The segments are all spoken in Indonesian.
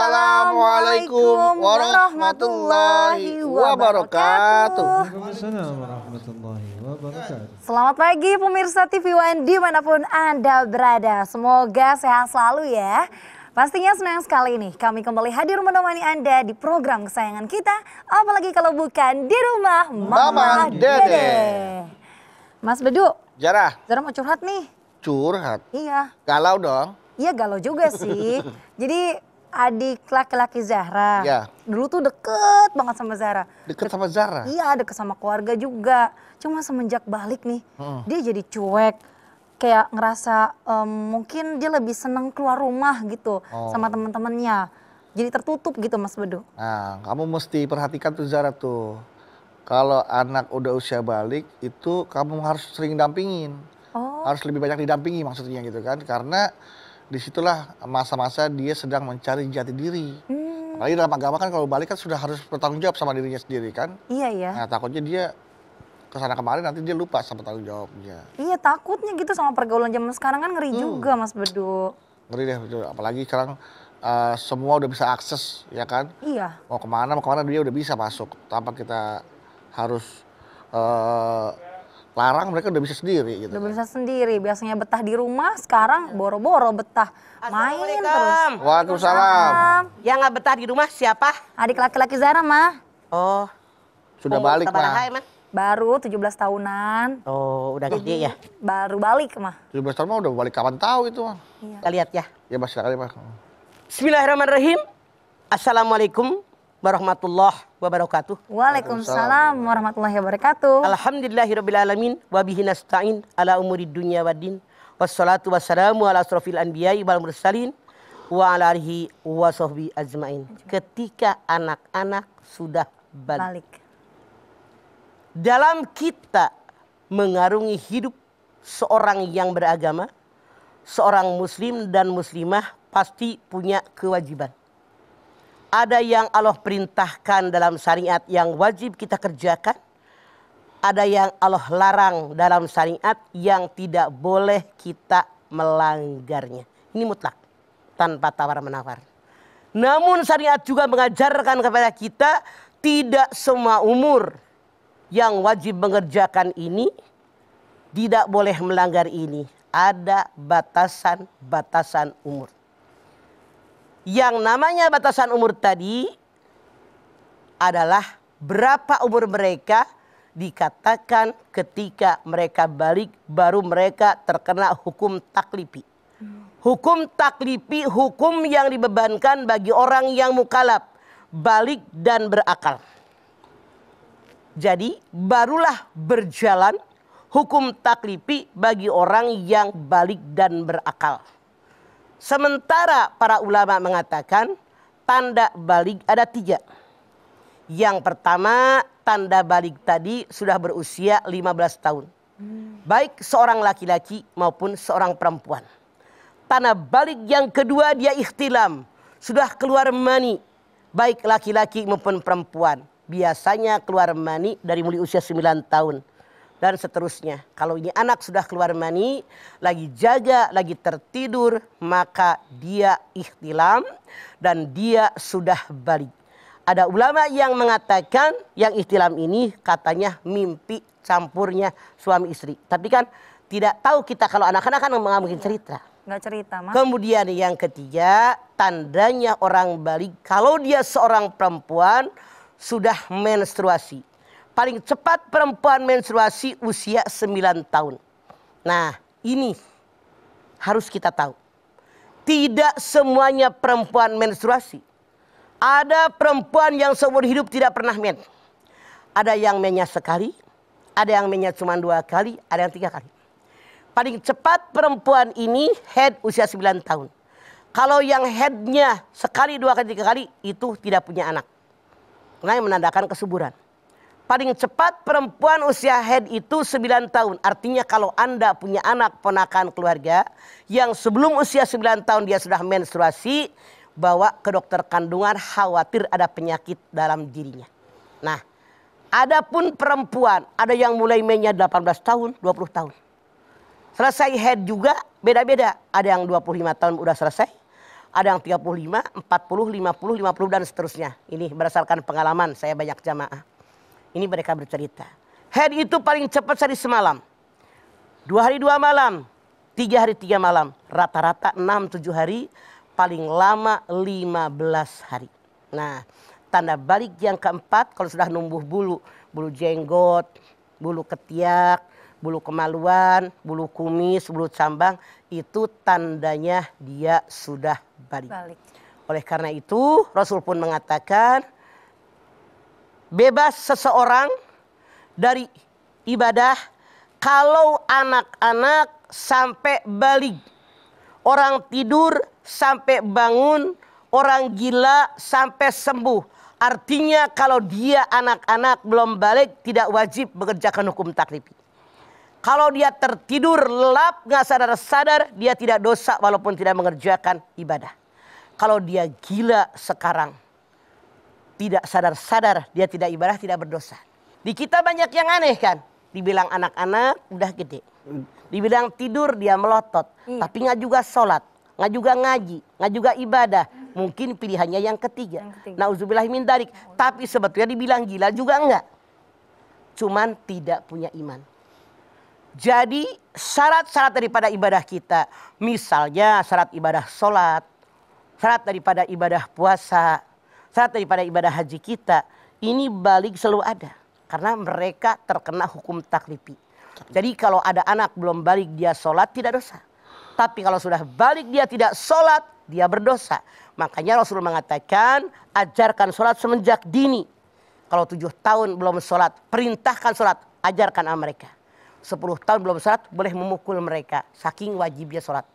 Assalamualaikum warahmatullahi wabarakatuh. Waalaikumsalam warahmatullahi wabarakatuh. Selamat pagi pemirsa TV One dimanapun Anda berada. Semoga sehat selalu ya. Pastinya senang sekali nih kami kembali hadir menemani Anda di program kesayangan kita. Apalagi kalau bukan di rumah Mama Dede. Mas Bedu. Zara Mau curhat nih. curhat. Iya. Galau dong. Iya galau juga sih. Jadi adik laki-laki Zahra. Ya. Dulu tuh deket banget sama Zahra. Deket sama Zara. Iya deket sama keluarga juga. Cuma semenjak balik nih dia jadi cuek. Kayak ngerasa mungkin dia lebih seneng keluar rumah gitu sama teman-temannya. Jadi tertutup gitu Mas Bedu. Nah, kamu mesti perhatikan tuh Zara tuh. Kalau anak udah usia balik itu kamu harus sering dampingin. Harus lebih banyak didampingi maksudnya gitu kan. Karena disitulah masa-masa dia sedang mencari jati diri. Apalagi dalam agama kan kalau balik kan sudah harus bertanggung jawab sama dirinya sendiri kan. Iya ya. Nah takutnya dia kesana kemari nanti dia lupa sama tanggung jawabnya. Iya takutnya gitu sama pergaulan zaman sekarang kan ngeri juga Mas Bedu. Ngeri deh, apalagi sekarang semua udah bisa akses ya kan. Iya. Mau kemana dia udah bisa masuk tanpa kita harus larang, mereka udah bisa sendiri gitu. Udah bisa sendiri, biasanya betah di rumah, sekarang boro-boro betah main terus. Waalaikumsalam. Yang nggak betah di rumah siapa? Adik laki-laki Zara mah Oh, Sudah balik Sabaraha, mah. emang? baru 17 tahunan. Oh, udah gede ya? Baru balik mah. 17 tahun mah udah balik kapan tahu itu mah. Kita lihat ya. Ya Mas, sekali Mas. Bismillahirrahmanirrahim. Assalamualaikum warahmatullahi wabarakatuh. Waalaikumsalam warahmatullahi wabarakatuh. Alhamdulillahirrabbilalamin. Wabihi nasta'in ala umuri dunya waddin. Wassalatu wassalamu ala asrofil anbiya'i wal mursalin. Wa ala alihi wa sahbihi ajmain. Ketika anak-anak sudah balik. Dalam kita mengarungi hidup seorang yang beragama, seorang muslim dan muslimah pasti punya kewajiban. Ada yang Allah perintahkan dalam syariat yang wajib kita kerjakan. Ada yang Allah larang dalam syariat yang tidak boleh kita melanggarnya. Ini mutlak, tanpa tawar-menawar. Namun syariat juga mengajarkan kepada kita tidak semua umur yang wajib mengerjakan ini, tidak boleh melanggar ini. Ada batasan-batasan umur. Yang namanya batasan umur tadi adalah berapa umur mereka dikatakan ketika mereka balik baru mereka terkena hukum taklifi. Hukum taklifi, hukum yang dibebankan bagi orang yang mukallaf, balik dan berakal. Jadi barulah berjalan hukum taklifi bagi orang yang balik dan berakal. Sementara para ulama mengatakan tanda balik ada 3. Yang pertama, tanda balik tadi sudah berusia 15 tahun. Baik seorang laki-laki maupun seorang perempuan. Tanda balik yang kedua dia ikhtilam. Sudah keluar mani. Baik laki-laki maupun perempuan. Biasanya keluar mani dari mulai usia 9 tahun. Dan seterusnya. Kalau ini anak sudah keluar mani, lagi jaga, lagi tertidur, maka dia ikhtilam dan dia sudah balik. Ada ulama yang mengatakan yang ikhtilam ini katanya mimpi campurnya suami istri. Tapi kan tidak tahu kita kalau anak-anak kan nggak mungkin cerita. Nggak cerita Mas. Kemudian yang ketiga, tandanya orang balik kalau dia seorang perempuan sudah menstruasi. Paling cepat perempuan menstruasi usia 9 tahun. Nah ini harus kita tahu. Tidak semuanya perempuan menstruasi. Ada perempuan yang seumur hidup tidak pernah men. Ada yang mennya sekali. Ada yang mennya cuma 2 kali. Ada yang 3 kali. Paling cepat perempuan ini head usia 9 tahun. Kalau yang headnya sekali, 2 kali, 3 kali itu tidak punya anak. Karena yang menandakan kesuburan. Paling cepat perempuan usia head itu 9 tahun. Artinya kalau Anda punya anak ponakan keluarga yang sebelum usia 9 tahun dia sudah menstruasi, bawa ke dokter kandungan khawatir ada penyakit dalam dirinya. Nah, adapun perempuan ada yang mulai mennya 18 tahun, 20 tahun. Selesai head juga beda-beda. Ada yang 25 tahun udah selesai. Ada yang 35, 40, 50, 50 dan seterusnya. Ini berdasarkan pengalaman saya banyak jamaah. Ini mereka bercerita. Haid itu paling cepat sehari semalam. 2 hari 2 malam. 3 hari 3 malam. Rata-rata 6-7 hari. Paling lama 15 hari. Nah, tanda balik yang keempat kalau sudah numbuh bulu. Bulu jenggot, bulu ketiak, bulu kemaluan, bulu kumis, bulu cambang. Itu tandanya dia sudah balik. Oleh karena itu Rasul pun mengatakan bebas seseorang dari ibadah kalau anak-anak sampai balik. Orang tidur sampai bangun, orang gila sampai sembuh. Artinya kalau dia anak-anak belum balik tidak wajib mengerjakan hukum taklifi. Kalau dia tertidur lelap nggak sadar-sadar dia tidak dosa walaupun tidak mengerjakan ibadah. Kalau dia gila sekarang tidak sadar-sadar dia tidak ibadah tidak berdosa. Di kita banyak yang aneh kan. Dibilang anak-anak udah gede. Dibilang tidur dia melotot. Tapi nggak juga sholat. Nggak juga ngaji. Nggak juga ibadah. Mungkin pilihannya yang ketiga. Nauzubillahi min dzalik. Tapi sebetulnya dibilang gila juga enggak. Cuman tidak punya iman. Jadi syarat-syarat daripada ibadah kita. Misalnya syarat ibadah sholat. Syarat daripada ibadah puasa. Syarat daripada ibadah haji kita. Ini balik selalu ada. Karena mereka terkena hukum taklifi. Jadi kalau ada anak belum balik dia sholat tidak dosa. Tapi kalau sudah balik dia tidak sholat dia berdosa. Makanya Rasul mengatakan ajarkan sholat semenjak dini. Kalau 7 tahun belum sholat perintahkan sholat ajarkan mereka. 10 tahun belum sholat boleh memukul mereka. Saking wajibnya sholat.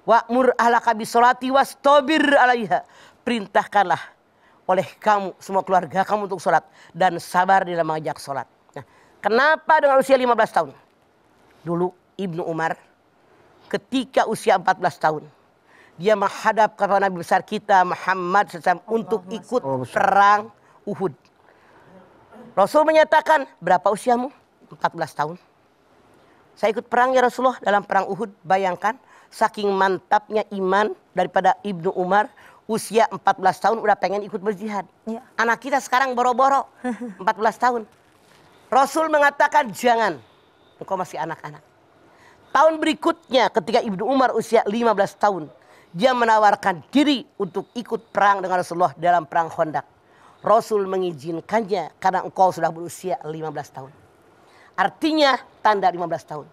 Wa'mur ahlaka bisolati wastabir alaiha. Perintahkanlah oleh kamu semua keluarga kamu untuk sholat. Dan sabar dalam mengajak sholat. Nah, kenapa dengan usia 15 tahun? Dulu Ibnu Umar ketika usia 14 tahun. Dia menghadap kepada Nabi besar kita Muhammad SAW untuk ikut perang Uhud. Rasul menyatakan berapa usiamu? 14 tahun. Saya ikut perang ya Rasulullah dalam perang Uhud. Bayangkan saking mantapnya iman daripada Ibnu Umar. Usia 14 tahun udah pengen ikut berjihad. Ya. Anak kita sekarang boro-boro 14 tahun. Rasul mengatakan jangan. Engkau masih anak-anak. Tahun berikutnya ketika Ibnu Umar usia 15 tahun. Dia menawarkan diri untuk ikut perang dengan Rasulullah dalam perang Khandaq. Rasul mengizinkannya karena engkau sudah berusia 15 tahun. Artinya tanda 15 tahun.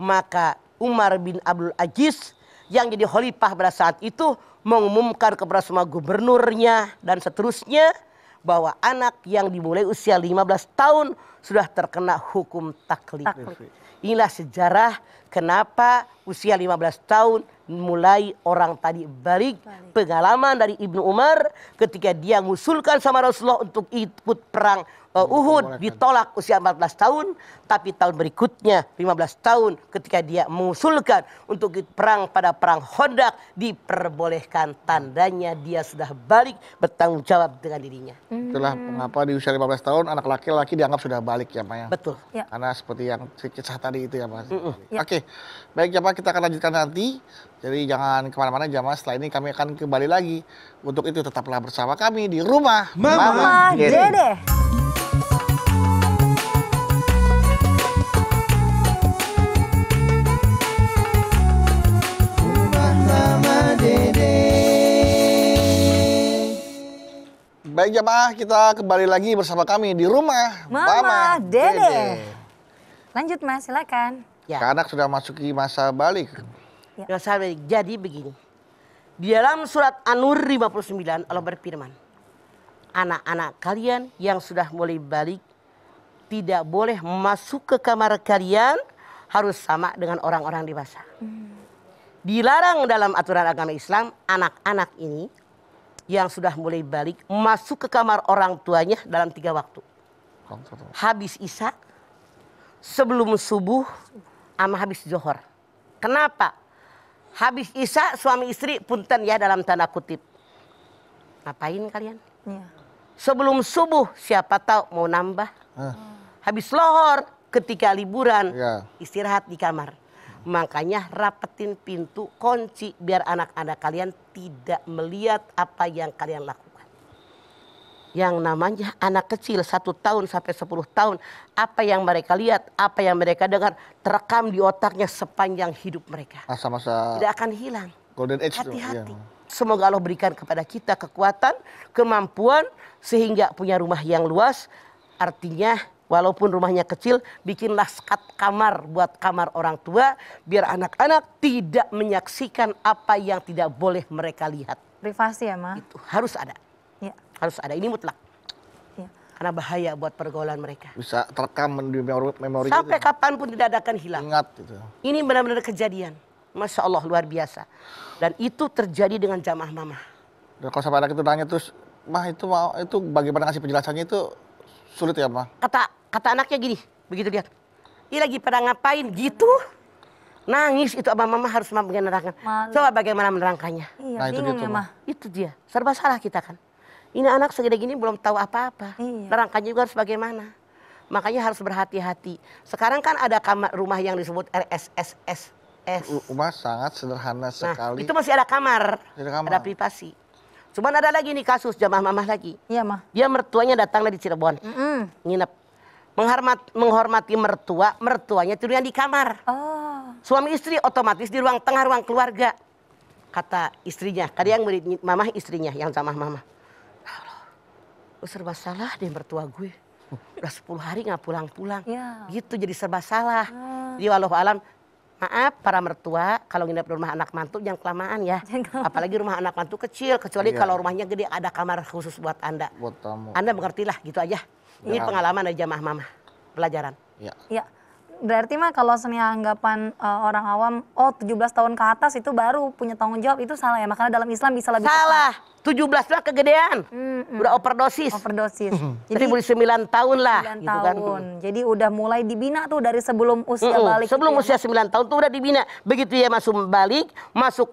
Maka Umar bin Abdul Aziz yang jadi khalifah pada saat itu mengumumkan kepada semua gubernurnya dan seterusnya bahwa anak yang dimulai usia 15 tahun sudah terkena hukum taklif. Inilah sejarah kenapa usia 15 tahun mulai orang tadi balik. Pengalaman dari Ibnu Umar ketika dia mengusulkan sama Rasulullah untuk ikut perang Uhud ditolak usia 14 tahun. Tapi tahun berikutnya 15 tahun ketika dia mengusulkan untuk ikut perang pada perang Khandaq diperbolehkan. Tandanya dia sudah balik bertanggung jawab dengan dirinya. Itulah mengapa di usia 15 tahun anak laki-laki dianggap sudah balik ya Pak ya. Betul. Ya. Karena seperti yang kisah tadi itu ya Pak. Oke, baik ya Pak kita akan lanjutkan nanti. Jadi jangan kemana-mana jamaah. Setelah ini kami akan kembali lagi. Untuk itu tetaplah bersama kami di Rumah Mama Dede. Baik jamaah, kita kembali lagi bersama kami di Rumah Mama Dede. Lanjut Mas, silakan. Ya. Anak sudah masuki masa balik. Ya. Jadi begini. Di dalam surat An-Nur 59 Allah berfirman. Anak-anak kalian yang sudah mulai balik tidak boleh masuk ke kamar kalian harus sama dengan orang-orang dewasa. Dilarang dalam aturan agama Islam anak-anak ini yang sudah mulai balik masuk ke kamar orang tuanya dalam 3 waktu. Habis isya, sebelum subuh, sama habis zuhur. Kenapa? Habis isya suami istri punten ya dalam tanda kutip. Ngapain kalian? Ya. Sebelum subuh siapa tahu mau nambah. Habis lohor ketika liburan istirahat di kamar. Makanya rapetin pintu, kunci biar anak-anak kalian tidak melihat apa yang kalian lakukan. Yang namanya anak kecil 1 tahun sampai 10 tahun, apa yang mereka lihat, apa yang mereka dengar, terekam di otaknya sepanjang hidup mereka. Masa-masa Tidak akan hilang. golden age tuh. Hati-hati. Iya. Semoga Allah berikan kepada kita kekuatan, kemampuan, sehingga punya rumah yang luas. Artinya walaupun rumahnya kecil, bikinlah skat kamar buat kamar orang tua, biar anak-anak tidak menyaksikan apa yang tidak boleh mereka lihat. Privasi ya, Ma? Itu harus ada. Ya. Harus ada, ini mutlak. Ya. Karena bahaya buat pergaulan mereka. Bisa terekam di memori Sampai gitu. kapanpun tidak akan hilang. Ingat gitu. Ini benar-benar kejadian. Masya Allah, luar biasa. Dan itu terjadi dengan jamaah mama. Dan kalau sampai anak itu nanya terus, Mah itu bagaimana ngasih penjelasannya itu sulit ya, Mah? Kata anaknya gini, begitu lihat. Ini lagi pada ngapain gitu. Nangis itu abang mama harus mampu menerangkan. Malu. Coba bagaimana menerangkannya. Iya, Nah, itu bingung gitu, ya, Ma. Ma? Itu dia, serba salah kita kan. Ini anak segede gini belum tahu apa-apa. Iya. Nerangkannya juga harus bagaimana. Makanya harus berhati-hati. Sekarang kan ada kamar rumah yang disebut RSSS. Rumah sangat sederhana Nah, sekali. itu masih ada kamar, Ada kamar. ada privasi. Cuman ada lagi nih kasus jamaah mamah lagi. Iya, Ma. Dia mertuanya datang dari Cirebon, nginep. Menghormati mertuanya tidurnya di kamar. Oh. Suami istri otomatis di ruang tengah, ruang keluarga. Kata istrinya, kadang yang murid mamah istrinya yang sama mamah. Allah, lu serba salah deh mertua gue. Udah 10 hari nggak pulang-pulang. Ya. Gitu jadi serba salah. Jadi walau alam, maaf para mertua kalau nginep di rumah anak mantu jangan kelamaan ya. Apalagi rumah anak mantu kecil, kecuali Iya. kalau rumahnya gede ada kamar khusus buat Anda. Buat tamu. Anda mengertilah gitu aja. Ini Ya. pengalaman dari jamaah mama, pelajaran. Ya. Ya, berarti mah kalau seni anggapan orang awam, oh 17 tahun ke atas itu baru punya tanggung jawab, itu salah ya? Makanya dalam Islam bisa lebih Salah, 17 lah kegedean. Udah overdosis. tepat. Overdosis. Jadi boleh 9 tahun lah. 9 gitu kan. tahun. Jadi udah mulai dibina tuh dari sebelum usia balik. Sebelum gitu ya, usia 9 tahun tuh udah dibina. Begitu ya masuk balik, masuk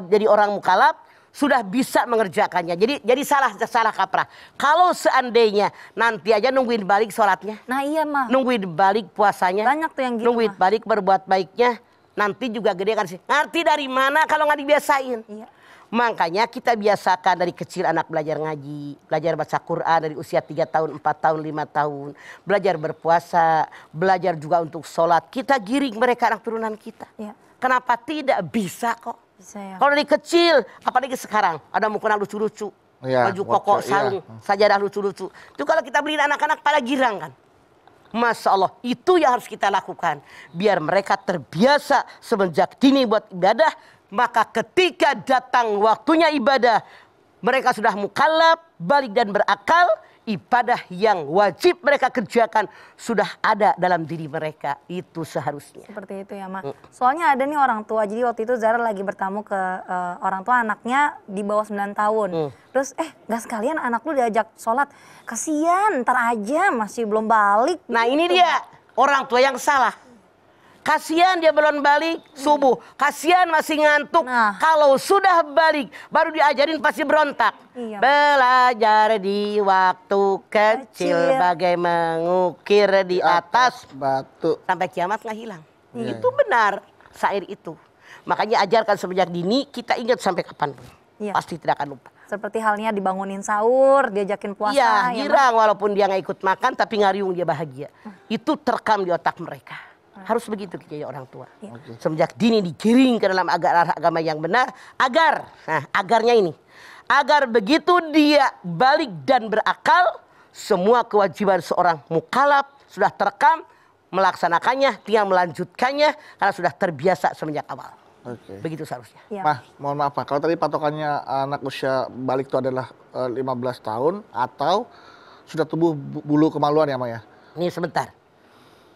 jadi orang mukalaf, sudah bisa mengerjakannya. Jadi salah kaprah. Kalau seandainya nanti aja nungguin balik sholatnya, Nah iya mah. nungguin balik puasanya, Banyak tuh yang gitu, nungguin mah. balik berbuat baiknya, nanti juga gede kan sih. Ngerti dari mana kalau nggak dibiasain? Iya. Makanya kita biasakan dari kecil anak belajar ngaji, belajar baca Quran dari usia 3 tahun, 4 tahun, 5 tahun. Belajar berpuasa, belajar juga untuk sholat. Kita giring mereka anak turunan kita. Iya. Kenapa tidak bisa kok? Bisa ya. Kalau dari kecil, apalagi sekarang ada mukena lucu-lucu. Iya, Baju koko, iya. sarung, sajadah lucu-lucu. Itu kalau kita beliin anak-anak pada girang kan. Masya Allah, itu yang harus kita lakukan. Biar mereka terbiasa semenjak dini buat ibadah. Maka ketika datang waktunya ibadah, mereka sudah mukallaf, balik dan berakal. Ibadah yang wajib mereka kerjakan sudah ada dalam diri mereka. Itu seharusnya. Seperti itu ya, Ma. Soalnya ada nih orang tua. Jadi waktu itu Zara lagi bertamu ke orang tua, anaknya di bawah 9 tahun. Terus gak sekalian anak lu diajak sholat. Kasian, ntar aja masih belum balik. Nah ini dia orang tua yang salah. Kasihan dia belum balik subuh. Kasihan masih ngantuk. Nah. Kalau sudah balik baru diajarin pasti berontak. Iya. Belajar di waktu kecil Kecil. bagai mengukir di atas. batu. Sampai kiamat nggak hilang. Iya. Itu benar syair itu. Makanya ajarkan semenjak dini, kita ingat sampai kapanpun. Iya. Pasti tidak akan lupa. Seperti halnya dibangunin sahur, diajakin puasa. Iya, ya, Ma? girang walaupun dia nggak ikut makan tapi ngariung dia bahagia. Itu terekam di otak mereka. Harus begitu kita jadi orang tua. Iya. Semenjak dini digiring ke dalam agama yang benar agar, nah agarnya ini, agar begitu dia balik dan berakal, semua kewajiban seorang mukallaf sudah terekam, melaksanakannya, tinggal melanjutkannya karena sudah terbiasa semenjak awal. Oke. Begitu seharusnya. Iya. Mah, mohon maaf Pak, kalau tadi patokannya anak usia balik itu adalah 15 tahun atau sudah tumbuh bulu kemaluan ya, Mah ya? Ini sebentar.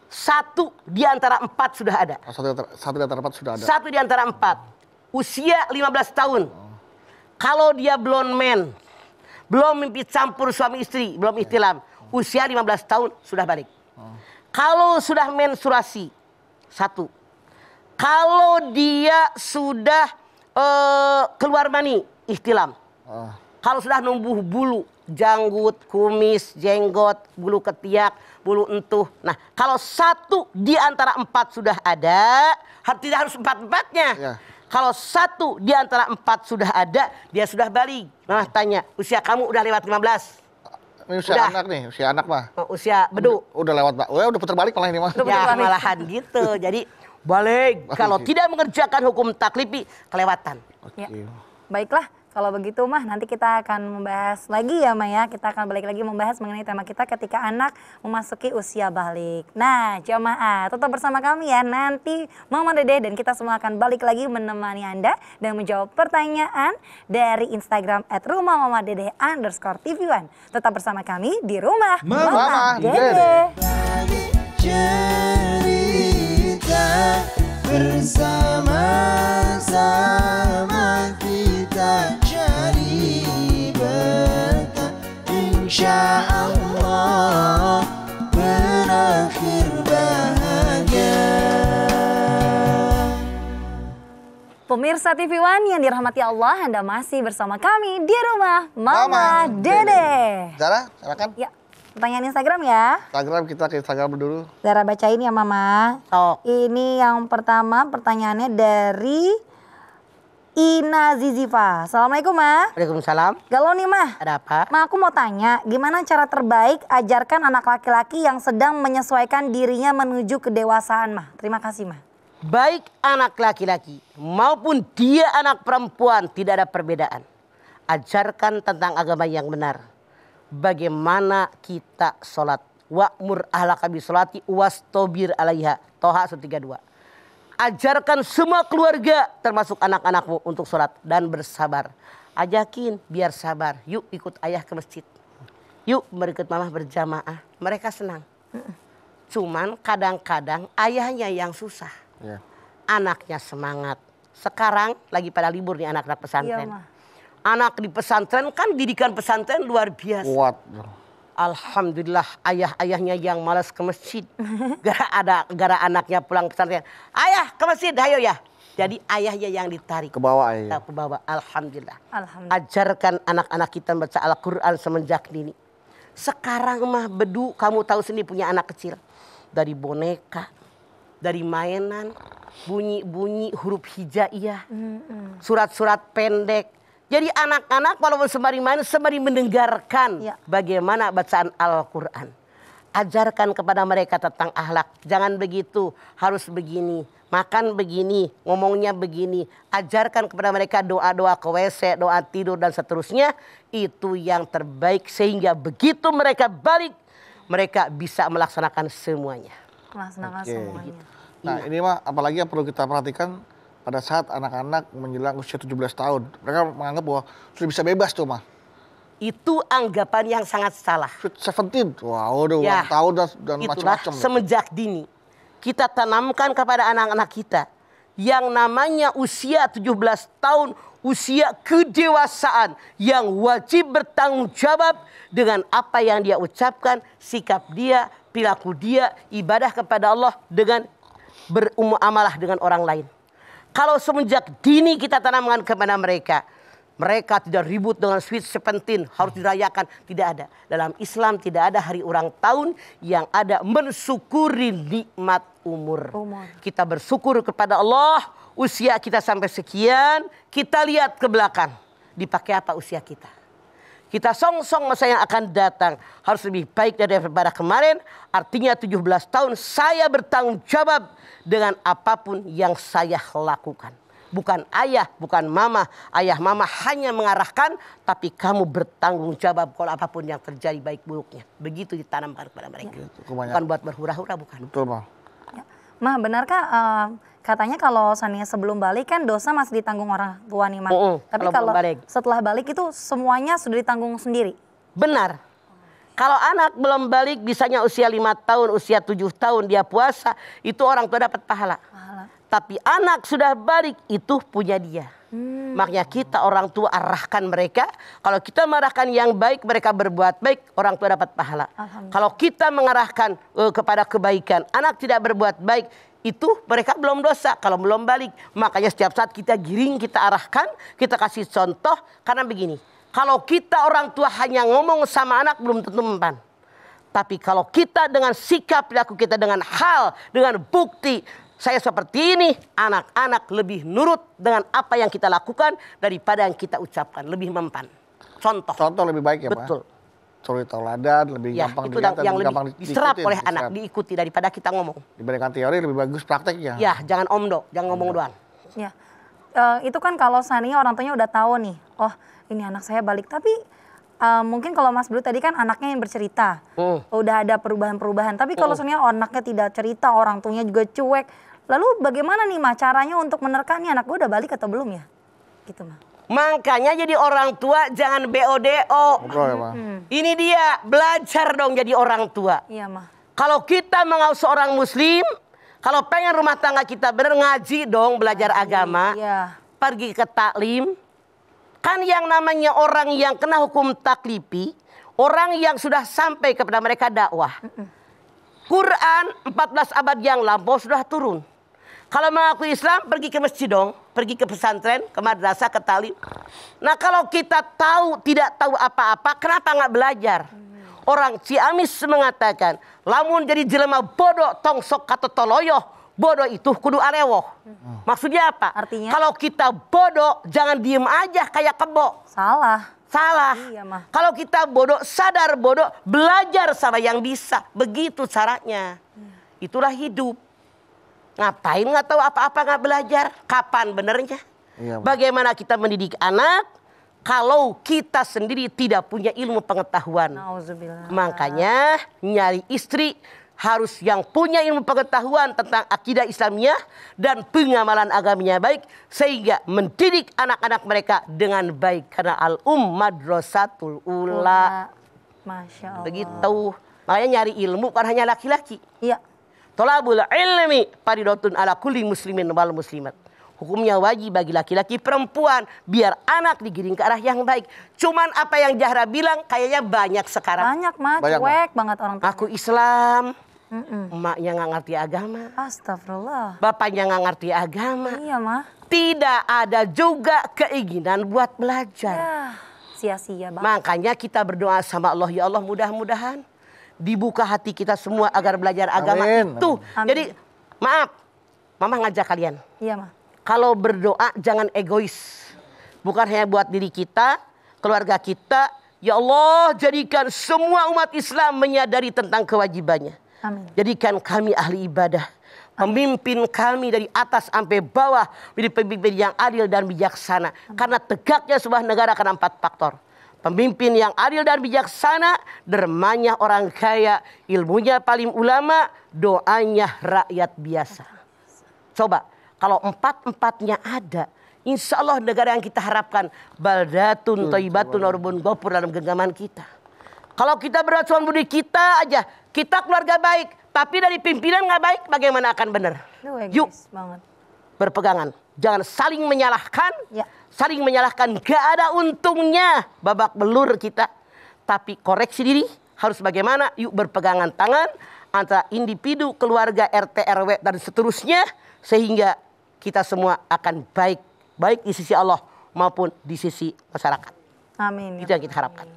1 di antara 4 sudah ada. Oh, satu di antara 4 sudah ada. 1 di antara 4. Usia 15 tahun. Kalau dia belum men, belum mimpi campur suami istri, belum ihtilam, usia 15 tahun sudah balik. Kalau sudah menstruasi, 1. Kalau dia sudah keluar mani, ihtilam. Kalau sudah numbuh bulu, janggut, kumis, jenggot, bulu ketiak, 10 entuh. Nah, kalau 1 di antara 4 sudah ada, tidak harus 4-4-nya. Ya. Kalau 1 di antara 4 sudah ada, dia sudah balik. Nah, tanya, usia kamu udah lewat 15? Ini usia Udah. anak nih, usia anak mah. Usia bedu. Udah lewat, Pak. Udah putar balik malah ini mah. Ya, malahan gitu. Jadi, balik. Kalau tidak mengerjakan hukum taklifi, kelewatan. Ya. Baiklah, kalau begitu mah nanti kita akan membahas lagi ya Maya. Kita akan balik lagi membahas mengenai tema kita ketika anak memasuki usia balik. Nah jamaah tetap bersama kami ya. Nanti Mama Dede dan kita semua akan balik lagi menemani Anda dan menjawab pertanyaan dari Instagram @rumahmamadede_tv1. Tetap bersama kami di Rumah Mama Dede. Cerita bersama-sama kita jadi berkah, insya Allah berakhir bahagia. Pemirsa TV One yang dirahmati Allah, Anda masih bersama kami di Rumah Mama Dede. Zara, silakan. Ya, pertanyaan Instagram ya. Instagram, kita ke Instagram dulu. Zara bacain ya Mama. Oh. Ini yang pertama pertanyaannya dari Ina Zizifa. Assalamualaikum Ma. Waalaikumsalam. Galau nih Mah. Ada apa? Ma, aku mau tanya gimana cara terbaik ajarkan anak laki-laki yang sedang menyesuaikan dirinya menuju kedewasaan Mah. Terima kasih Mah. Baik anak laki-laki maupun dia anak perempuan tidak ada perbedaan. Ajarkan tentang agama yang benar. Bagaimana kita sholat. Wa'mur ahlaka bisolati wastobir alaiha. Toha 132. Ajarkan semua keluarga termasuk anak-anakmu untuk sholat dan bersabar. Ajakin biar sabar. Yuk ikut ayah ke masjid. Yuk berikut mama berjamaah. Mereka senang. Cuman kadang-kadang ayahnya yang susah. Ya. Anaknya semangat. Sekarang lagi pada libur nih anak-anak pesantren. Iya, Ma. Anak di pesantren kan didikan pesantren luar biasa. Kuat. Alhamdulillah ayah-ayahnya yang malas ke masjid. Gara anaknya pulang pesantren. Ayah ke masjid, ayo ya. Jadi ayahnya yang ditarik. Ke bawah ya. Ke bawah. Alhamdulillah. Alhamdulillah. Ajarkan anak-anak kita baca Al-Quran semenjak dini. Sekarang mah bedu, kamu tahu sendiri punya anak kecil. Dari boneka, dari mainan, bunyi-bunyi huruf hijaiyah, surat-surat pendek. Jadi anak-anak walaupun sembari main, sembari mendengarkan Ya. bagaimana bacaan Al-Quran. Ajarkan kepada mereka tentang akhlak. Jangan begitu, harus begini. Makan begini, ngomongnya begini. Ajarkan kepada mereka doa-doa ke WC, doa tidur dan seterusnya. Itu yang terbaik sehingga begitu mereka balik, mereka bisa melaksanakan semuanya. Melaksanakan Oke. semuanya. Nah ini mah apalagi yang perlu kita perhatikan pada saat anak-anak menjelang usia 17 tahun. Mereka menganggap bahwa sudah bisa bebas tuh mah. Itu anggapan yang sangat salah. Sweet 17, wow udah Ya, ulang tahun dan itulah macam-macam. semenjak dini kita tanamkan kepada anak-anak kita yang namanya usia 17 tahun, usia kedewasaan yang wajib bertanggung jawab dengan apa yang dia ucapkan, sikap dia, perilaku dia, ibadah kepada Allah dengan bermuamalah dengan orang lain. Kalau semenjak dini kita tanamkan kepada mereka, mereka tidak ribut dengan sweet 17, harus dirayakan. Tidak ada. Dalam Islam tidak ada hari ulang tahun, yang ada mensyukuri nikmat umur. Kita bersyukur kepada Allah, usia kita sampai sekian, kita lihat ke belakang. Dipakai apa usia kita? Kita song-song masa yang akan datang harus lebih baik daripada kemarin. Artinya 17 tahun saya bertanggung jawab dengan apapun yang saya lakukan. Bukan ayah, bukan mama. Ayah mama hanya mengarahkan, tapi kamu bertanggung jawab kalau apapun yang terjadi baik buruknya. Begitu ditanamkan kepada mereka. Bukan buat berhura-hura, bukan. Betul mah. Ya. Ma, benarkah katanya kalau seandainya sebelum balik kan dosa masih ditanggung orang tua nih Ma. Tapi kalau kalau belum balik. setelah balik itu semuanya sudah ditanggung sendiri. Benar. Kalau anak belum balik bisanya usia 5 tahun, usia 7 tahun dia puasa, itu orang tua dapat pahala. Tapi anak sudah balik itu punya dia. Makanya kita orang tua arahkan mereka. Kalau kita mengarahkan yang baik, mereka berbuat baik, orang tua dapat pahala. Kalau kita mengarahkan kepada kebaikan, anak tidak berbuat baik, itu mereka belum dosa kalau belum balik. Makanya setiap saat kita giring, kita arahkan, kita kasih contoh. Karena begini, kalau kita orang tua hanya ngomong sama anak belum tentu mempan. Tapi kalau kita dengan sikap perilaku kita, dengan hal, dengan bukti, saya seperti ini, anak-anak lebih nurut dengan apa yang kita lakukan daripada yang kita ucapkan. Lebih mempan. Contoh. Contoh lebih baik ya Pak? Betul. Suri tauladan, lebih Ya, gampang itu dilihat dan yang gampang lebih diserap diikutin, oleh anak, diikuti daripada kita ngomong. Dibandingkan teori lebih bagus prakteknya. Ya, jangan omdo, jangan ngomong doang. Ya, itu kan kalau seandainya orang tuanya udah tahu nih, oh ini anak saya balik. Tapi mungkin kalau Mas Bro tadi kan anaknya yang bercerita, udah ada perubahan-perubahan. Tapi kalau seandainya anaknya tidak cerita, orang tuanya juga cuek. Lalu bagaimana nih Ma caranya untuk menerka nih anak gue udah balik atau belum ya? Gitu Ma. Makanya jadi orang tua jangan BODO. Ngobrol ya Pak? Ini dia, belajar dong jadi orang tua. Iya Ma. Kalau kita mau seorang muslim, kalau pengen rumah tangga kita benar, ngaji dong, belajar agama. Iya. Pergi ke taklim. Kan yang namanya orang yang kena hukum taklifi, orang yang sudah sampai kepada mereka dakwah. Quran 14 abad yang lampau sudah turun. Kalau mengaku Islam, pergi ke masjid dong. Pergi ke pesantren, ke madrasah, ke talim. Nah kalau kita tahu, tidak tahu apa-apa, kenapa nggak belajar? Orang Ciamis mengatakan, lamun jadi jelema bodoh, tong sok kata toloyoh. Bodoh itu kudu arewoh. Maksudnya apa? Artinya? Kalau kita bodoh, jangan diem aja kayak kebo. Salah. Salah. Iya, Ma. Kalau kita bodoh, sadar bodoh, belajar sama yang bisa. Begitu caranya. Itulah hidup. Ngapain nggak tahu apa-apa nggak belajar? Kapan benernya? Iya, Ma. Bagaimana kita mendidik anak kalau kita sendiri tidak punya ilmu pengetahuan? Nauzubillah. Makanya nyari istri harus yang punya ilmu pengetahuan tentang akidah Islamiyah dan pengamalan agamanya baik, sehingga mendidik anak-anak mereka dengan baik, karena madrasatul ula. Masya Allah. Begitu. Makanya nyari ilmu bukan hanya laki-laki. Iya. Thalabul ilmi fardhatun ala kulli muslimin wal muslimat. Hukumnya wajib bagi laki-laki perempuan, biar anak digiring ke arah yang baik. Cuman apa yang Zahra bilang kayaknya banyak sekarang. Banyak Ma, Banyak, Ma. cuek banget orang tua. Aku Islam, emaknya nggak ngerti agama, Astagfirullah. bapaknya nggak ngerti agama. Iya Ma. Tidak ada juga keinginan buat belajar. Ya, sia-sia banget. Makanya kita berdoa sama Allah, ya Allah mudah-mudahan dibuka hati kita semua agar belajar agama Amin. itu. Amin. Jadi maaf, Mama ngajak kalian. Iya Ma. Kalau berdoa jangan egois. Bukan hanya buat diri kita, keluarga kita. Ya Allah, jadikan semua umat Islam menyadari tentang kewajibannya. Amin. Jadikan kami ahli ibadah. Pemimpin kami dari atas sampai bawah menjadi pemimpin yang adil dan bijaksana. Karena tegaknya sebuah negara karena 4 faktor. Pemimpin yang adil dan bijaksana, dermanya orang kaya, ilmunya paling ulama, doanya rakyat biasa. Coba, kalau 4-4-nya ada, insya Allah negara yang kita harapkan, baldatun thayyibatun warbun ghafur dalam genggaman kita. Kalau kita beracun budi kita aja, kita keluarga baik, tapi dari pimpinan nggak baik, bagaimana akan benar? Duh, Yuk, egois banget. berpegangan. Jangan saling menyalahkan. Ya. Saling menyalahkan gak ada untungnya. Babak belur kita. Tapi koreksi diri harus bagaimana? Yuk berpegangan tangan antara individu, keluarga, RT, RW, dan seterusnya. Sehingga kita semua akan baik. Baik di sisi Allah maupun di sisi masyarakat. Amin. Itu yang kita harapkan.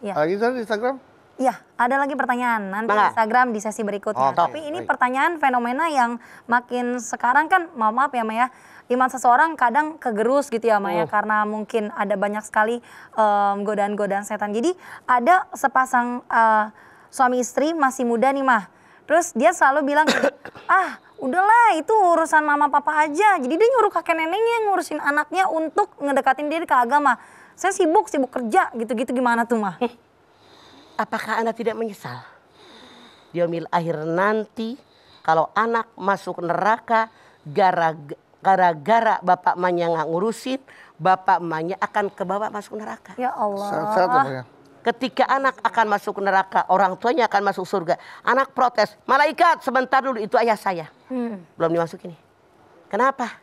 Ya. Lagi di Instagram? Iya, ada lagi pertanyaan nanti di Mangga. Instagram di sesi berikutnya. Oke, Tapi ini baik. pertanyaan fenomena yang makin sekarang kan, maaf ya Maya, iman seseorang kadang kegerus gitu ya Maya, karena mungkin ada banyak sekali godaan-godaan setan. Jadi ada sepasang suami istri masih muda nih Mah. Terus dia selalu bilang, ah udahlah itu urusan mama papa aja. Jadi dia nyuruh kakek neneknya ngurusin anaknya untuk ngedekatin diri ke agama. Saya sibuk kerja gitu-gitu, gimana tuh Mah? Apakah Anda tidak menyesal? Di yaumil akhir nanti kalau anak masuk neraka gara-gara bapak emaknya nggak ngurusin, bapak emaknya akan kebawa masuk neraka. Ya Allah. Sehat-sehat ya, Pak, ya? Ketika anak akan masuk neraka, orang tuanya akan masuk surga. Anak protes, malaikat sebentar dulu, itu ayah saya. Belum dimasukin nih. Kenapa?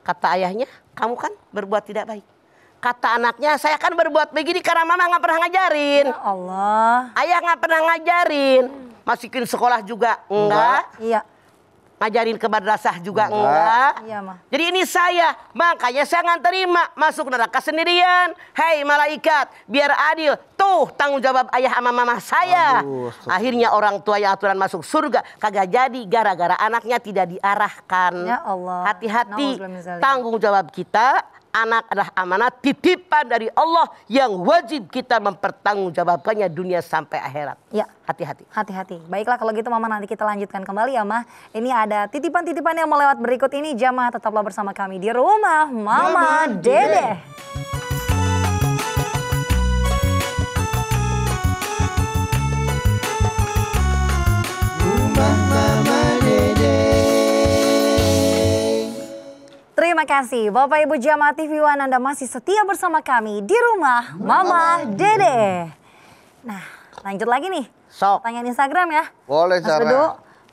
Kata ayahnya, kamu kan berbuat tidak baik. Kata anaknya, saya kan berbuat begini karena mama nggak pernah ngajarin. Ya Allah. Ayah nggak pernah ngajarin. Masukin sekolah juga enggak. Iya. ngajarin ke madrasah juga enggak. Iya, Ma. Jadi ini saya, makanya saya nggak terima masuk neraka sendirian. Hei malaikat, biar adil. Tuh tanggung jawab ayah sama mama saya. Aduh, Akhirnya orang tua yang aturan masuk surga kagak jadi gara-gara anaknya tidak diarahkan. Ya Allah. Hati-hati, Nauzubillah min dzalik. tanggung jawab kita. Anak adalah amanah titipan dari Allah yang wajib kita mempertanggungjawabkannya dunia sampai akhirat. Ya. Hati-hati. Hati-hati. Baiklah kalau gitu Mama, nanti kita lanjutkan kembali ya Mah. Ini ada titipan-titipan yang melewat berikut ini. Jamaah tetaplah bersama kami di rumah Mama Dede. Rumah Mama Dede. Terima kasih Bapak Ibu Jamaah TV One, Anda masih setia bersama kami di rumah Mama Dede. Nah, lanjut lagi nih. Sok. Pertanyaan Instagram ya. Boleh, Mas Sarah. Bedu,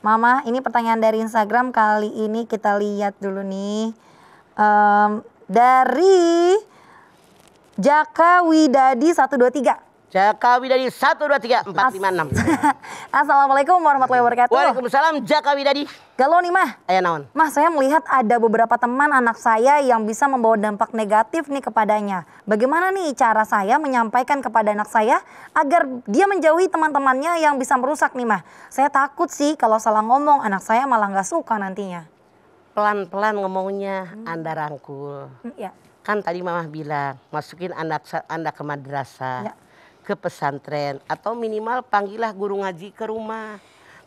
Mama, ini pertanyaan dari Instagram kali ini kita lihat dulu nih. Dari Jaka Widadi 123. Jaka Widadi 1, 2, 3, 4, 5, 6. Assalamualaikum warahmatullahi wabarakatuh. Waalaikumsalam Jaka Widadi. Galau nih Mah. Aya naon? Mas, saya melihat ada beberapa teman anak saya yang bisa membawa dampak negatif nih kepadanya. Bagaimana nih cara saya menyampaikan kepada anak saya agar dia menjauhi teman-temannya yang bisa merusak nih Mah. Saya takut sih kalau salah ngomong anak saya malah nggak suka nantinya. Pelan-pelan ngomongnya, Anda rangkul. Ya. Kan tadi Mama bilang, masukin anak Anda ke madrasah, Ya. ke pesantren, atau minimal panggillah guru ngaji ke rumah.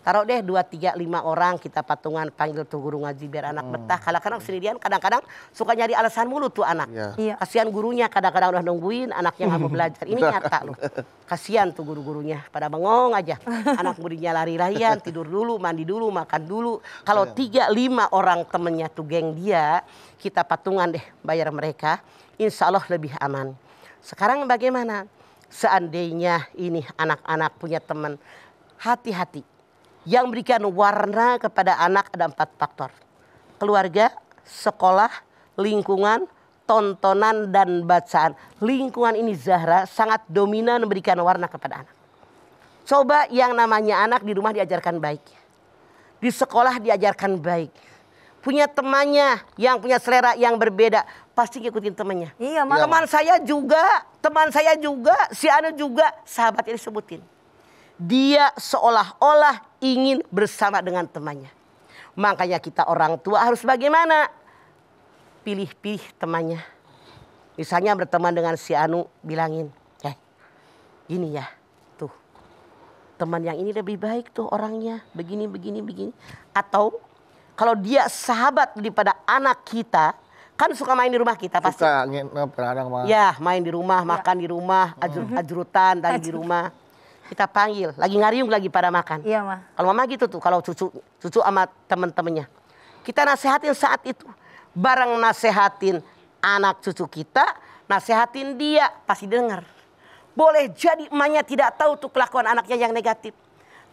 Taruh deh 2, 3, 5 orang kita patungan panggil tuh guru ngaji biar anak betah. Kadang-kadang sendirian, kadang-kadang suka nyari alasan mulu tuh anak. Iya. Iya. Kasihan gurunya kadang-kadang udah nungguin anaknya nggak mau belajar. Ini nyata loh. Kasihan tuh guru-gurunya pada bengong aja. Anak muridnya lari-larian, tidur dulu, mandi dulu, makan dulu. Kalau 3, 5 orang temennya tuh geng dia, kita patungan deh bayar mereka. Insya Allah lebih aman. Sekarang bagaimana? Seandainya ini anak-anak punya teman, hati-hati. Yang berikan warna kepada anak ada 4 faktor. Keluarga, sekolah, lingkungan, tontonan, dan bacaan. Lingkungan ini Zahra sangat dominan memberikan warna kepada anak. Coba yang namanya anak di rumah diajarkan baik. Di sekolah diajarkan baik. Punya temannya yang punya selera yang berbeda. Pasti ngikutin temannya. Iya, Mak. Teman saya juga, si Anu juga, sahabatnya disebutin. Dia seolah-olah ingin bersama dengan temannya. Makanya kita orang tua harus bagaimana? Pilih-pilih temannya. Misalnya berteman dengan si Anu, bilangin, gini ya, tuh. Teman yang ini lebih baik tuh orangnya, begini. Atau kalau dia sahabat daripada anak kita, kan suka main di rumah kita pasti. Suka nginep kadang mah. Ya, main di rumah, makan di rumah, ajrutan dari di rumah. Kita panggil, lagi ngariung lagi pada makan. Iya, Mah. Kalau mama gitu tuh, kalau cucu sama temen-temennya. Kita nasehatin saat itu. Bareng nasehatin anak cucu kita, nasehatin dia, pasti dengar. Boleh jadi emaknya tidak tahu tuh kelakuan anaknya yang negatif.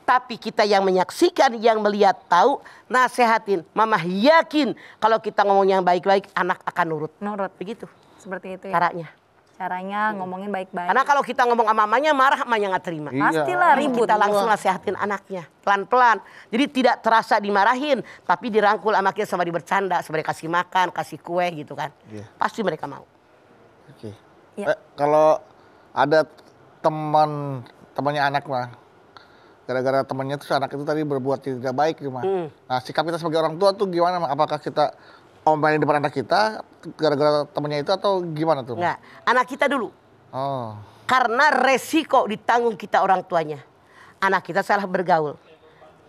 Tapi kita yang menyaksikan, yang melihat tahu, nasehatin. Mama yakin kalau kita ngomong yang baik-baik, anak akan nurut. Nurut. Begitu Seperti itu ya. Caranya ngomongin baik-baik. Karena kalau kita ngomong sama mamanya, marah, mamanya nggak terima. Iya. Pastilah ribut. Kita langsung nasihatin anaknya pelan-pelan. Jadi tidak terasa dimarahin, tapi dirangkul sama kita, sama dibercanda, sama dikasih makan, kasih kue gitu kan. Iya. Pasti mereka mau. Oke. Iya. Kalau ada temannya anak mah, gara-gara temannya tuh anak itu tadi berbuat tidak baik di rumah. Nah, sikap kita sebagai orang tua tuh gimana, Ma? Apakah kita omelin depan anak kita gara-gara temannya itu atau gimana tuh, Ma? Nggak, anak kita dulu. Oh. Karena resiko ditanggung kita orang tuanya. Anak kita salah bergaul.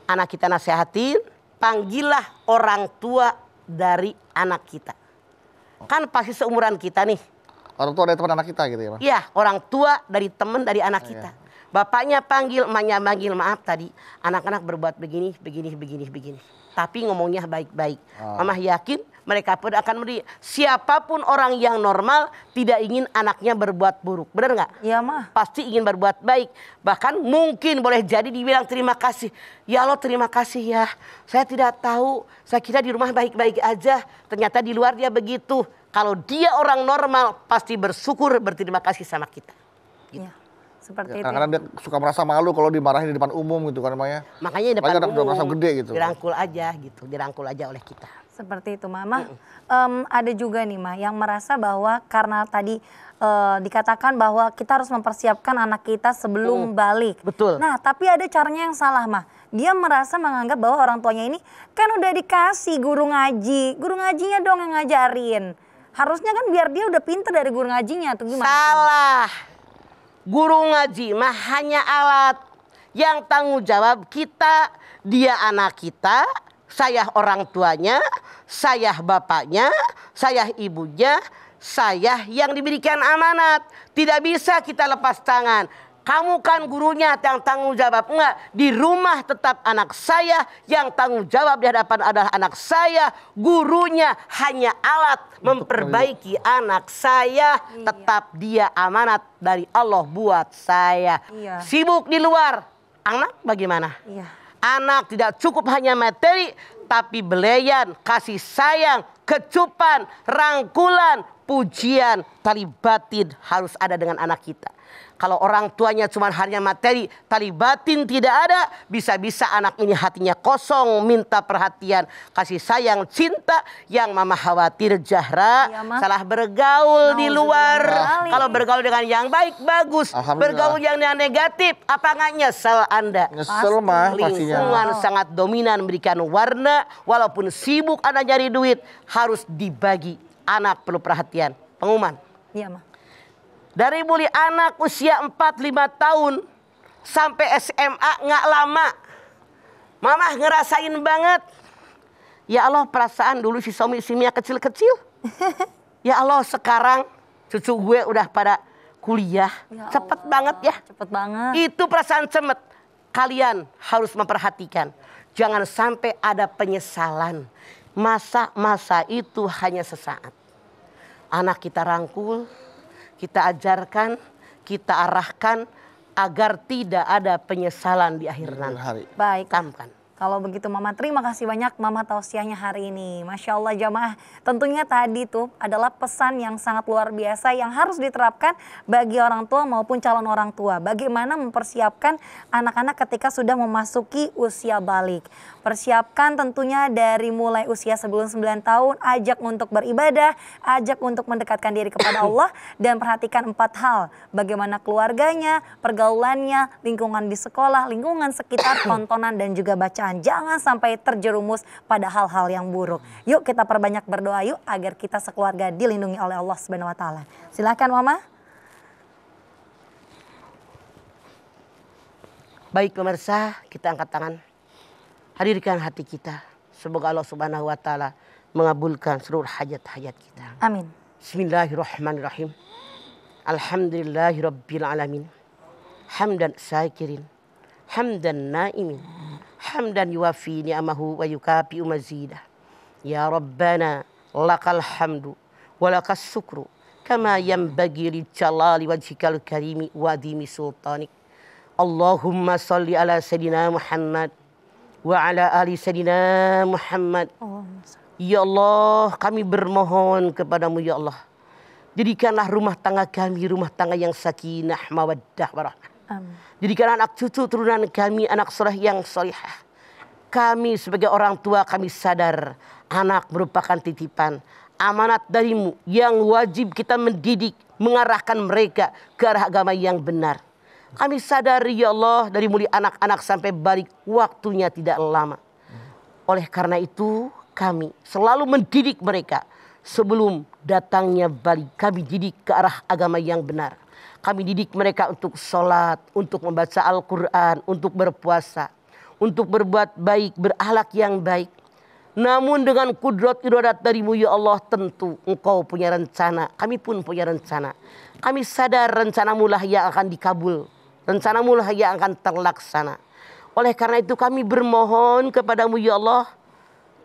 Anak kita nasehatin, panggillah orang tua dari anak kita. Kan pasti seumuran kita nih. Orang tua dari teman anak kita gitu ya, Ma? Iya, orang tua dari teman dari anak kita. Bapaknya panggil, emaknya panggil, maaf tadi anak-anak berbuat begini. Tapi ngomongnya baik-baik. Mama yakin mereka pun akan memberi. Siapapun orang yang normal tidak ingin anaknya berbuat buruk. Benar nggak? Iya, Mah. Pasti ingin berbuat baik. Bahkan mungkin boleh jadi dibilang terima kasih. Ya Allah terima kasih ya. Saya tidak tahu. Saya kira di rumah baik-baik aja. Ternyata di luar dia begitu. Kalau dia orang normal pasti bersyukur berterima kasih sama kita. Iya. Seperti itu. Kadang-kadang dia suka merasa malu kalau dimarahin di depan umum gitu kan Maya. Makanya di depan Apalagi anak udah umum merasa gede gitu. dirangkul aja oleh kita. Seperti itu Mama. Ada juga nih Ma yang merasa bahwa karena tadi dikatakan bahwa kita harus mempersiapkan anak kita sebelum balik. Betul. Nah tapi ada caranya yang salah Ma. Dia merasa menganggap bahwa orang tuanya ini kan udah dikasih guru ngaji. Guru ngajinya dong yang ngajarin. Harusnya kan biar dia udah pinter dari guru ngajinya atau gimana? Salah. Guru ngaji mah hanya alat. Yang tanggung jawab kita, dia anak kita, saya orang tuanya, saya bapaknya, saya ibunya, saya yang diberikan amanat. Tidak bisa kita lepas tangan. Kamu kan gurunya yang tanggung jawab. Enggak, di rumah tetap anak saya. Yang tanggung jawab di hadapan adalah anak saya. Gurunya hanya alat memperbaiki anak saya. Tetap dia amanat dari Allah buat saya. Sibuk di luar. Anak bagaimana? Anak tidak cukup hanya materi, tapi belayan, kasih sayang, kecupan, rangkulan, pujian, tali batin harus ada dengan anak kita. Kalau orang tuanya cuma hanya materi, tali batin tidak ada, bisa-bisa anak ini hatinya kosong, minta perhatian, kasih sayang, cinta. Yang mama khawatir Zahra salah bergaul di luar. Kalau bergaul dengan yang baik, bagus. Bergaul yang negatif, apa nggak nyesel Anda? Nyesel mah pastinya. Lingkungan sangat dominan memberikan warna, walaupun sibuk Anda nyari duit, harus dibagi. Anak perlu perhatian. Pengumuman. Iya Ma. Dari mulai anak usia 4-5 tahun sampai SMA nggak lama. Mama ngerasain banget. Ya Allah perasaan dulu si Somi Simia kecil-kecil. Ya Allah sekarang cucu gue udah pada kuliah. Ya Cepet Allah, banget ya. Cepet banget. Itu perasaan cemet. Kalian harus memperhatikan. Jangan sampai ada penyesalan. Masa-masa itu hanya sesaat. Anak kita rangkul, kita ajarkan, kita arahkan agar tidak ada penyesalan di akhir nanti. Baik. Kamkan. Kalau begitu Mama, terima kasih banyak Mama tausiahnya hari ini. Masya Allah jamaah, tentunya tadi tuh adalah pesan yang sangat luar biasa yang harus diterapkan bagi orang tua maupun calon orang tua. Bagaimana mempersiapkan anak-anak ketika sudah memasuki usia balik. Persiapkan tentunya dari mulai usia sebelum 9 tahun, ajak untuk beribadah, ajak untuk mendekatkan diri kepada Allah, dan perhatikan 4 hal. Bagaimana keluarganya, pergaulannya, lingkungan di sekolah, lingkungan sekitar, tontonan dan juga bacaan. Jangan sampai terjerumus pada hal-hal yang buruk. Yuk kita perbanyak berdoa yuk agar kita sekeluarga dilindungi oleh Allah Subhanahu wa taala. Silakan Mama. Baik pemirsa, kita angkat tangan. Hadirkan hati kita. Semoga Allah Subhanahu wa taala mengabulkan seluruh hajat-hajat kita. Amin. Bismillahirrahmanirrahim. Alhamdulillahirabbil alamin. Hamdan syakirin, hamdan naimin, hamdan yuwafi ni'amahu wa yukafi mazidah. Ya Rabbana lakal hamdu wa lakas syukru kama yanbaghi li jalali wajhikal karimi wa adimi sultanik. Allahumma salli ala sayyidina Muhammad wa ala ali sayyidina Muhammad. Ya Allah, kami bermohon kepadamu ya Allah. Jadikanlah rumah tangga kami rumah tangga yang sakinah, mawaddah, warahmah. Jadikan anak cucu turunan kami anak soleh yang solihah. Kami sebagai orang tua kami sadar anak merupakan titipan amanat darimu yang wajib kita mendidik, mengarahkan mereka ke arah agama yang benar. Kami sadar ya Allah dari mulai anak-anak sampai balik waktunya tidak lama. Oleh karena itu kami selalu mendidik mereka sebelum datangnya balik. Kami didik ke arah agama yang benar. Kami didik mereka untuk sholat, untuk membaca Al-Quran, untuk berpuasa, untuk berbuat baik, berakhlak yang baik. Namun dengan kudrat iradat darimu ya Allah tentu engkau punya rencana. Kami pun punya rencana. Kami sadar rencanamu lah yang akan dikabul. Rencanamu lah yang akan terlaksana. Oleh karena itu kami bermohon kepadamu ya Allah.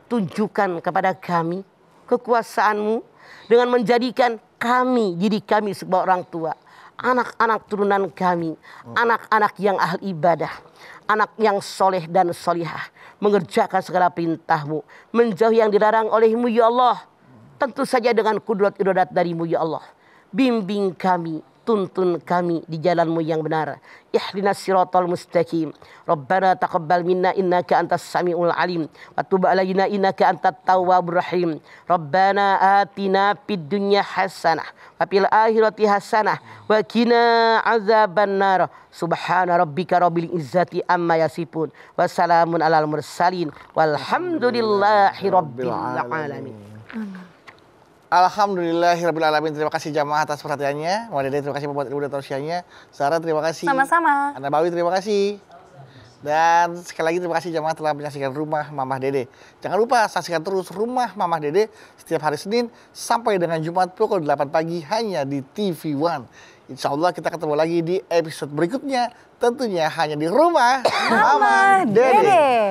Tunjukkan kepada kami kekuasaanmu dengan menjadikan kami, diri kami sebagai orang tua. Anak-anak turunan kami, anak-anak yang ahli ibadah, anak yang soleh dan solihah, mengerjakan segala perintahmu, menjauhi yang dilarang olehmu ya Allah. Tentu saja dengan kudrat iradat darimu ya Allah. Bimbing kami, tuntun kami di jalanmu yang benar. Ihdinas siratal mustaqim. Rabbana taqabbal minna innaka antas samiul alim wa tub alaina innaka antat tawwabur rahim. Rabbana atina fid dunya hasanah wa fil akhirati hasanah wa qina azabannar. Subhana rabbika rabbil izzati amma yasifun wa salamun alal mursalin walhamdulillahi rabbil alamin. Alhamdulillahirabbil alamin. Terima kasih jamaah atas perhatiannya. Mama Dede terima kasih buat ilmu dan tausiahnya. Sarah terima kasih. Sama-sama. Anda Bawi terima kasih. Dan sekali lagi terima kasih jamaah telah menyaksikan Rumah Mamah Dede. Jangan lupa saksikan terus Rumah Mamah Dede setiap hari Senin sampai dengan Jumat pukul 8 pagi hanya di TV One. Insya Allah kita ketemu lagi di episode berikutnya. Tentunya hanya di Rumah Mamah Dede.